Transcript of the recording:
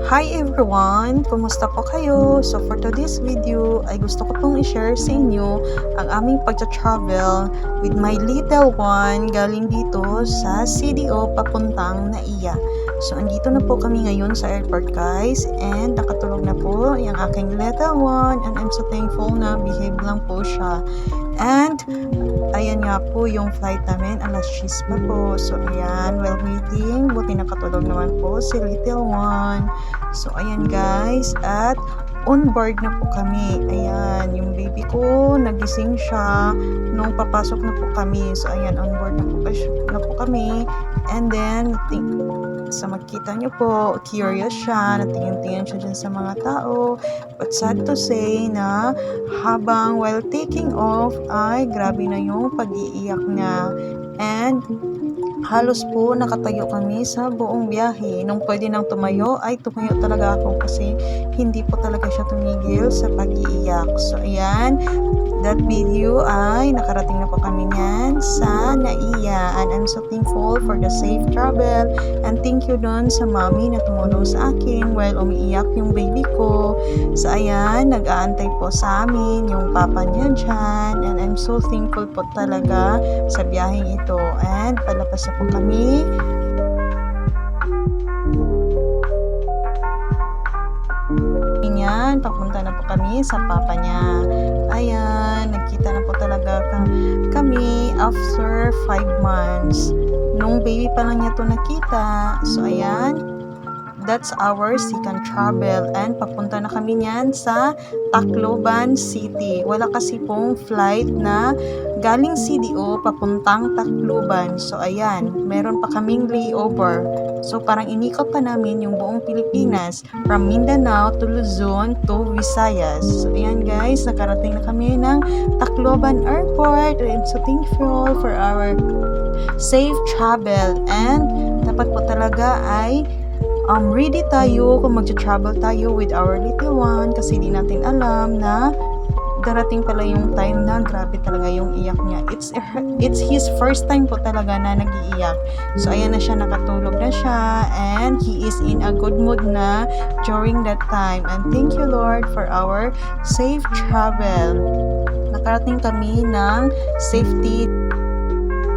Hi everyone! Kumusta po kayo? So for today's video ay gusto ko pong i-share sa inyo ang aming pagta-travel with my little one galing dito sa CDO papuntang NAIA. So andito na po kami ngayon sa airport guys and nakatulog na po yung aking little one and I'm so thankful na behave lang po siya. And ayan nga po yung flight namin, alas 10 pa po. So ayan, while waiting, buti nakatulog naman po si little one. So ayan guys, at on board na po kami. Ayan, yung baby ko, nagising siya nung papasok na po kami. So ayan, on board na po kami. And then, sa makita nyo po, curious siya, natingin-tingin siya dyan sa mga tao. But sad to say na habang while taking off, ay grabe na yung pag-iiyak niya. And halos po nakatayo kami sa buong biyahe. Nung pwede nang tumayo, ay tumayo talaga ako kasi hindi po talaga siya tumigil sa pag-iiyak. So ayan, that video ay nakarating na po kami niyan sa NAIA and I'm so thankful for the safe travel and thank you doon sa mommy na tumulong sa akin while umiiyak yung baby ko. So ayan, nag-aantay po sa amin yung papa niya dyan and I'm so thankful po talaga sa biyaheng ito and palabas na po kami. Yan, papunta na po kami sa papa niya. Ayan, nagkita na po talaga kami after 5 months. Nung baby pa lang niya to nakita. So ayan, that's our second travel and papunta na kami niyan sa Tacloban City. Wala kasi pong flight na galing CDO papuntang Tacloban. So ayan, meron pa kaming layover. So parang inikot pa namin yung buong Pilipinas from Mindanao to Luzon to Visayas. So ayan guys, nakarating na kami ng Tacloban Airport. I'm so thankful for our safe travel and dapat po talaga ay ready tayo kung mag-travel tayo with our little one kasi di natin alam na darating pala yung time na grabe talaga yung iyak niya. It's his first time po talaga na nag-iiyak. So ayan na siya, nakatulog na siya and he is in a good mood na during that time. And thank you Lord for our safe travel. Nakarating kami ng safety